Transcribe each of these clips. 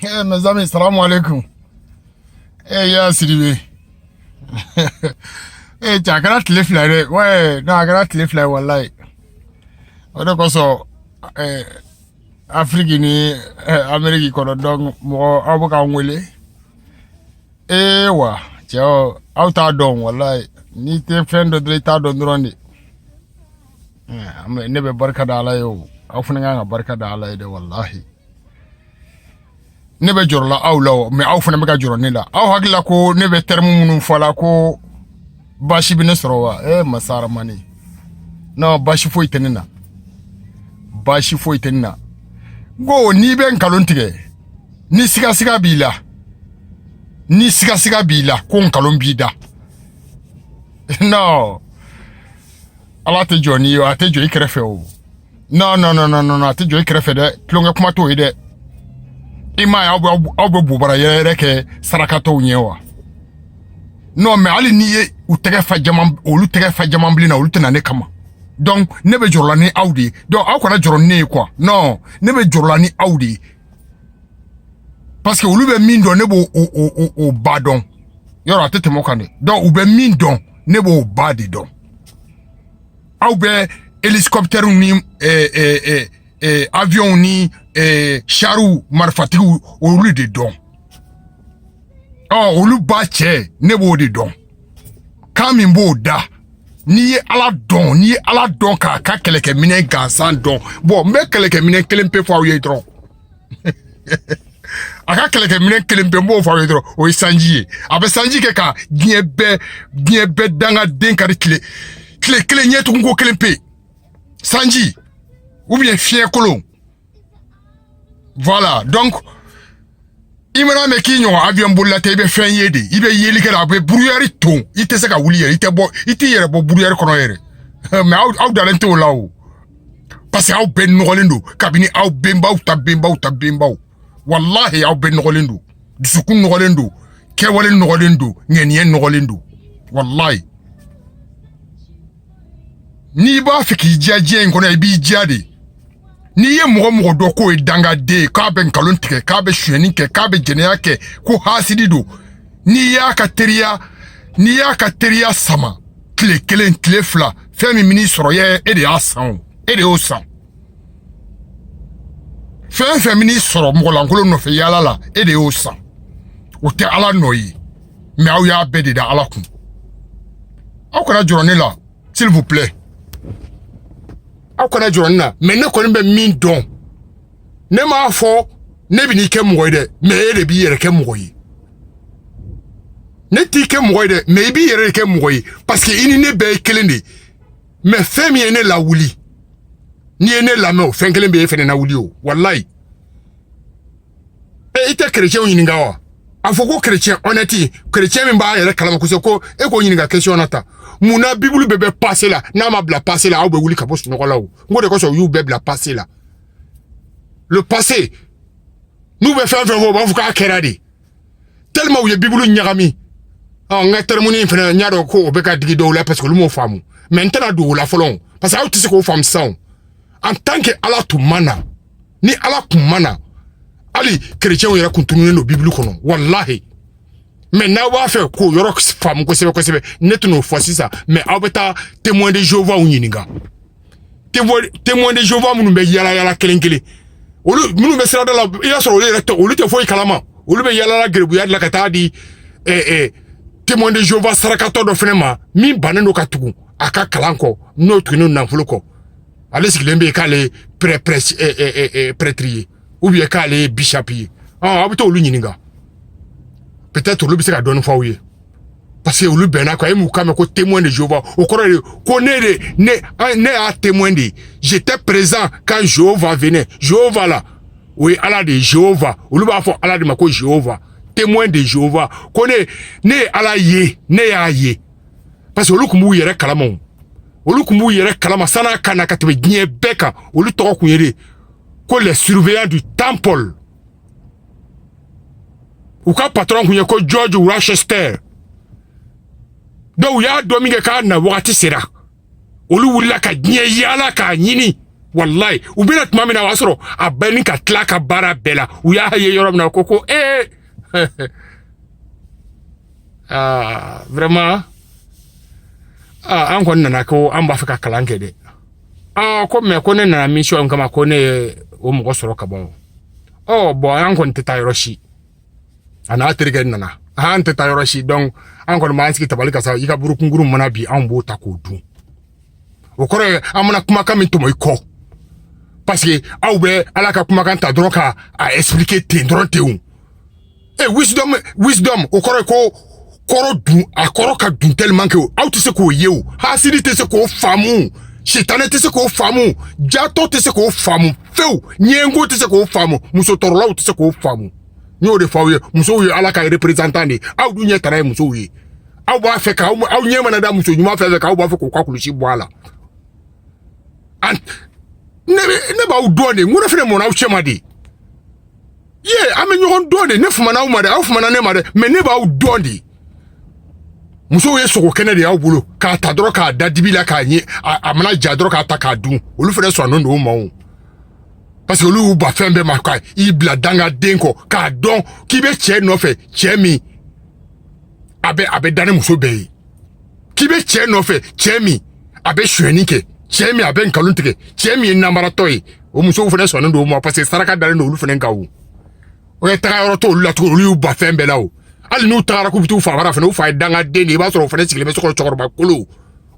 Mes amis, salam alaikum. Ya Sidibé. Tu as gratté les fleurs. Ouais, non, gratté les fleurs, wallahi. On est comme ça. Afrique ni Amérique kono donc mo abuka ngwele. Wa, tiao, auta don wallahi. Ni te friend de ta don drondi. Ne be barka da Allah yo. Afuna nga barka da Allah de wallahi. Ne be jorla aw law mais aw fana be ka joro ne la aw hakila ko ne be terme munu fala ko bashi bi ne sorowa masara mani no bashi foi tenina go ni be nkalon tige ni siga bila ko nkalon bida no ala te joni yo ate jo ikrefe o no ate jo ikrefe de plonga kuma to ide ima ya obo bubara yere ke sarakato nyewa no me ali niye utege fa jamam blina ulu tena ne kama donc ne be jorla ni audi donc akona joro ne quoi non ne be jorla ni audi parce que ulu be min don ne bo o badon yoro atete mokane donc ube min don ne bo badi don au be hélicoptère ni avion ni charu marfatigu olu de don olu ba che ne bo de don kami mbo da ni ala don ka keleke mine gansan don bon me keleke mine kelempe fo awie tro aka keleke mine kelempe mbo fo awie tro o sanji abe sanji ke ka giebe danga den kari kle nyetu ngo kelempe sanji ou bien fien kolon. Voilà, donc imana me kinyo avion bulla te be fen yedi ibe yeli kala be brouillard ton ite se ka wuli yeri ite yere bo brouillard kono yere mais aw dalente o lawo parce que aw ben nogolendo kabini aw bemba ta bemba wallahi aw ben nogolendo disukun nogolendo ke wale nogolendo ngenien nogolendo wallahi ni ba fiki jaje ngono e bi jade ni ye mogo do ko e danga de ka ben kalon tike ka be shweni ke ka be jenea ke ko hasidi do ni ya ka teria sama kle fla femi ministre ye e de asan e de osan femi ministre mogo lankolo no fe yala la e de osan o te ala noyi mais aw ya be de da ala kun aw kana jorone la s'il vous plaît akona joronna mais ne ko be min don ne ma fo ne bi ni ke moy de mais de bi yere ke moy ne ti ke moy de mais bi yere ke moy parce que ini ne be kelende mais femi ene la wuli ni ene la me fen kelen be fene na wuli o wallahi ite chrétien yin ngawa afoko chrétien honnêteté chrétien me ba yere kalama ko se ko e ko yin nga question nata muna bible bebe passer là na ma bla passer là aw wuli kabos no la o ngode ko so you bebe la passer là le passé nous be faire ba fuka kerade tellement où ye bible nyagami nga termoni fena nyado ko be ka digi do la parce que lu mo famu maintenant do la folon parce que aw tisi ko fam sa en tant que ala tu mana ni ala kumana ali chrétien yera kuntunu no bible kono wallahi mais na wa fait ko yoro fam ko sebe netu no fosi ça mais abeta témoin de Jéhovah unyinga témoin de Jéhovah munu be yala kelenkele olu munu be sera la ila so le recto olu te foi kalama olu be yala la grebu ya la kata di témoin de Jéhovah sarakato do fenema mi banano katugu aka kalanko notre no nanfuluko ale siklembe kale prêtrier ou bien kale bishopier abeta olu nyininga peut-être le bisa donne fawye parce que le bena ko emu kame ko témoin de Jéhovah au corps ko ne a témoin de j'étais présent quand Jéhovah venait Jéhovah là oui ala de Jéhovah ou le ba fo ala de mako Jéhovah témoin de Jéhovah ko ne ala ye ne ya ye parce que le kumbu yere kalama sana kana katbe gnie beka ou le to ko yere ko les surveillants du temple ou ka patron kunye ko George Rochester do ya domingue ka na wakati sera olu wulila ka nye yala ka nyini wallahi u bena tuma mina wasoro a bani ka tla ka bara bela u ya haye yoro mina koko vraiment an kon nana ko an ba fa ka kalanke de ko me ko ne na mission kama ko ne o mo soro ka bon bo an kon teta yoroshi ana atrige nana an teta yoroshi donc an kon ma anski tabali ka sa yika buru kunguru mana bi an bo ta ko du o kore amana kuma kam to moy ko parce que awbe ala ka kuma kan ta droka a expliquer te dronte un wisdom o kore ko koro du a koro ka dun tellement que aw te se ko yew hasidi te se ko famu shitane te se ko famu jato te se ko famu feu nyengo te se ko famu muso torlaw te se ko famu nyo de fawe muso ye ala ka representant ni aw du nye tara muso ye aw ba fe ka aw nye mana da muso nyuma fe ka aw ba fe ko kwakulushi boala and ne ba do ne ngona fe mo na uchema de ye ame nyon do ne fuma na umade aw fuma na ne made me ne ba do de muso ye soko kene de aw bulo ka ta dro ka da dibila ka nyi amana ja dro ka ta ka du olu fe so no no mo parce que olu ba fembe makwa ibla danga denko ka don ki be che no fe che mi abe dane muso be ki be che no fe che mi abe shwenike che mi abe nkaluntike che mi na maratoy o muso fe so no mo parce que saraka dale no olu fe nka wo o ya ta ro to olu la to olu ba fembe la o ali nu tara ku bitu fa bara fa no fa danga deni ba so fa ne sigile be so ko chokor kulu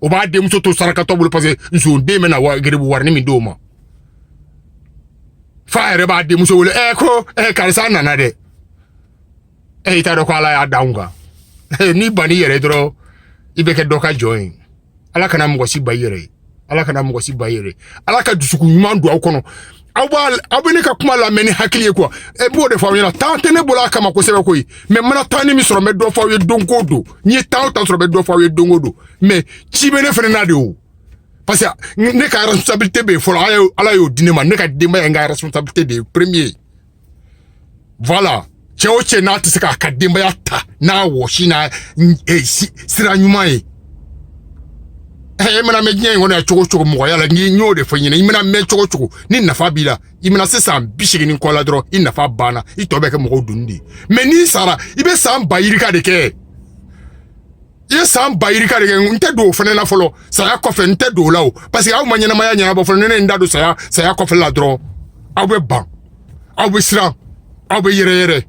o ba de muso to saraka to bulu parce que zo de me na wa gere bu warni mi do ma fa ere ba de muso wole ko karisa nana de ita do ko ala ya daunga ni bani yere dro ibe ke doka join ala kana mo si bayere ala kana mo si bayere ala ka dusuku nyuma ndo akono abone ka kuma la meni hakili ko bo de fa yela tante ne bola kama ko sebe ko yi me mana tani mi soro me do fa we donko do ni ta soro me do fa we dongo do mais ci be ne fene na de o parce que ne ka responsabilité be fo ala yo dinema ne ka dema nga responsabilité de premier voilà cheo che na te seka ka dema ya ta na wo shi na sira nyuma e mana me nyen wona chogo mo yala ngi nyode fo nyina imena me chogo ni nafa bila imena se sam bishigi ni kola dro in nafa bana itobe ke mo dundi me ni sara ibe sam bayirika de ke ye sam bayirika de ke nte do fene na folo saya kofe nte do lawo parce que aw manyana maya nyana bo folo ne ndado saya kofe la dro aw be ban aw be sira aw be yere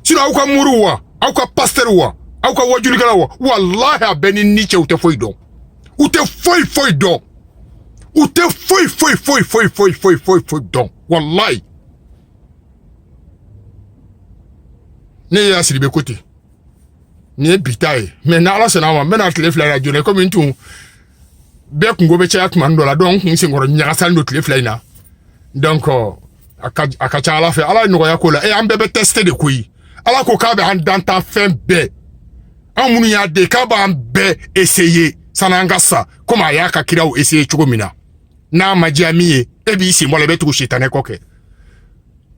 sino aw ka muruwa aw ka pastorwa aw ka wajulika wa wallahi abeni ni che ute foido ou te foi don ou te foi don wallahi ne ya siribe côté ne bitaye mais na ala sana wa mena tele fla radio ne comme une tout be kungo be chat man dola donc ngi ngoro nyaga sal no tele fla ina donc akacha ala fe ala no ya kola am bebe tester de koyi ala ko ka be an dans ta fin be an munu ya de ka ba an be essayer sanangasa koma yaka kirao essayer chugomina na majamiye ebi isi mo lebe tu shitane koke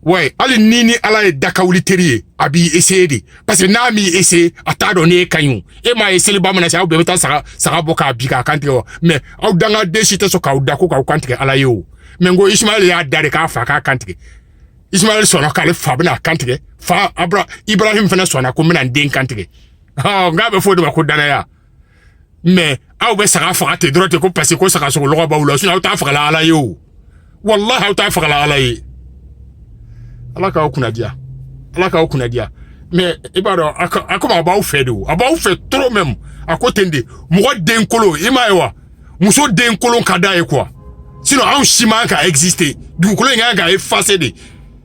ouais ali nini ala e dakawuli terie abi essayer di parce que na mi essayer atado ne kanyu e ma essayer ba mana sa obe ta saka boka bika kanti o mais au danga de shite so ka udako ka kanti ala yo mengo Ismail ya dare ka fa ka kanti Ismail sona ka le fa bina kanti fa Ibrahim fena sona ko mina den kanti ngabe fo de ba ko dana ya mais aw be saka fa te droite ko parce ko saka so lo ba ulo sina ta fa la ala yo wallahi ta fa la ala yi ala ka okuna dia mais ibaro akoma ba fedo aba fe trop même à côté de mo den kolo imaewa muso den kolo kada e quoi sinon an shima ka exister du kolo nga ga effacer de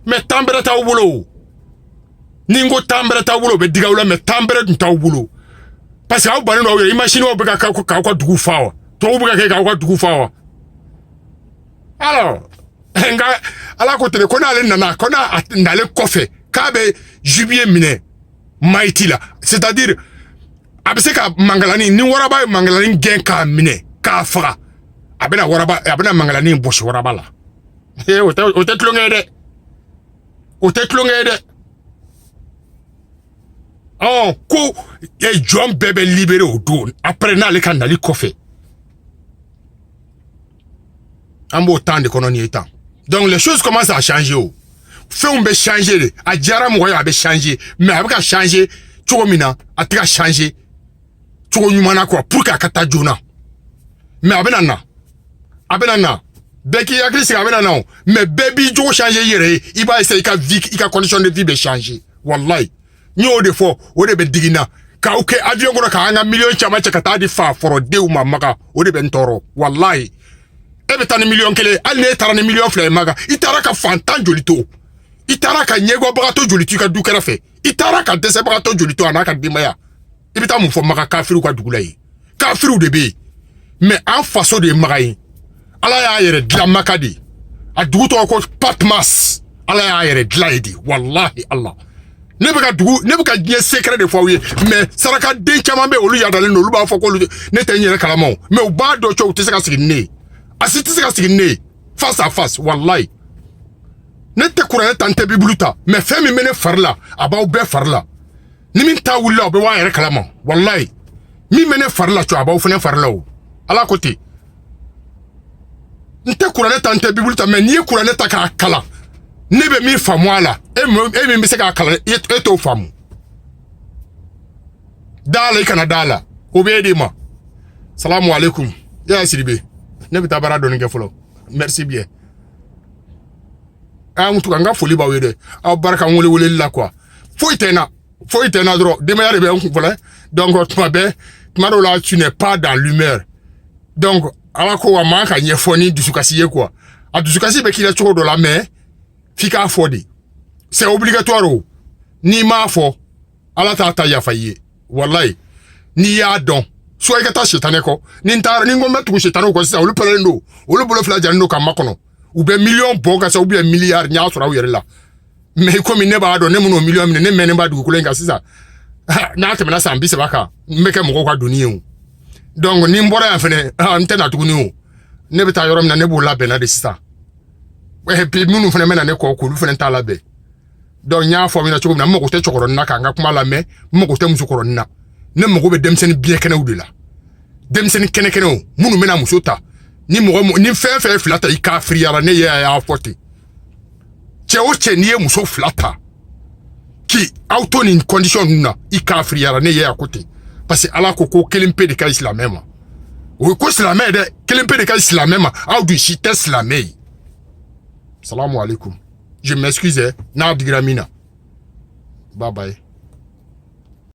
mais tambere ta wulo ningo tambere ta wulo be digawla mais tambere dun ta wulo parce que aw bani no imagine o be ka dugu fawa to o be ka dugu fawa alors nga ala ko tele ko na le nana ko na ndale kofe ka be jubier mine maiti la c'est-à-dire abse ka mangalani ni waraba mangalani gen ka mine ka fara abena waraba abena mangalani boshi waraba la o te tlongede oh ko e John bebe libéré au don après na le kan dali kofe En beau temps de colonier temps. Donc les choses commencent à changer. Fait on peut changer. A Djara Mouya a changer. Mais avec changer, tu vois, a très changer. Tu vois, quoi, pour qu'à Kata Jona. Mais abenana. Beki yakri c'est abenana. Mais baby jo changer yere. Il va essayer qu'à vie, il a condition de vie de changer. Wallahi. Ni au défaut, au début digina. Ka uke avion gona ka anga million chama chakata di fa foro de uma maka. Au début ntoro. Wallahi. Ebe tani million kele. Alne tarani million fle maga. Itara ka fantan jolito. Itara ka nyego bagato jolito ka dukera fe. Itara ka dese bagato jolito anaka dimaya. Ibita mu fo maka kafiru kwa dugulai. Kafiru debe. Mais en façon de magaï. Ala ya yere de la makadi. A duguto ko patmas. Ala ya yere de la edi. Wallahi Allah. Nebuka die secret de fois oui. Mais saraka de chamambe olu ya dalé no lu ba foko lu ne te nyere kalamo. Mais o ba do cho te saka signé. Asiti saka signé. Face à face wallahi. Ne te courant tante bibluta. Mais fait mi mene farla. Aba o be farla. Ni min ta wulla o be wa yere kalamo. Wallahi. Mi mene farla cho aba o fene farla o. Ala côté. Nte courant tante bibluta mais ni courant ta ka kala. Nebe mi famwa la. E mi se ka kala eto famu. Dala ikana dala. Obede ma. Salamu alaikum. Ya siribe. Nebe tabara doni ke folo. Merci bien. A mutu kanga foli ba wede. A baraka wole la quoi. Faut itena dro. Dema ya rebe on voilà. Donc tu m'abe. Là tu n'es pas dans l'humeur. Donc ala ko wa manka nyefoni dusukasi quoi. A dusukasi be kila choko de la main. Fika fodi. C'est obligatoire. Ni ma fo. Ala ta ya faye. Wallahi. Ni ya don. So e kata shetane ko. Ni ntara ni ngombe tu shetane ko sa olu pelendo. Olu bolo fla jando ka makono. Ou be million boga sa ou be milliard nya so ra yere la. Mais comme ne ba do ne mu no million ne mene ba du ko lenga sisa. Na te mena sambi se baka. Meke mo ko doni o. Donc ni mbora ya fene antena tukuni o. Ne beta yorom na ne bo la bena de sisa. Et puis nous faisons maintenant quoi nous faisons ta la baie donc nya fo mi na choko na mo ko te chokoro na ka nga kuma la me mo ko te musu koro na ne mo ko be demsen bien kene ou de la demsen kene o munu mena muso ta ni mo ni fe flata i ka friara ne ya forte che o che ni muso flata ki auto ni condition na i ka friara ne ya côté parce que ala koko kelimpe de ka islamema o ko islamé de kelimpe de ka islamema au du chite islamé. Salam alaikum. Je m'excuse, Nard Gramina. Bye bye.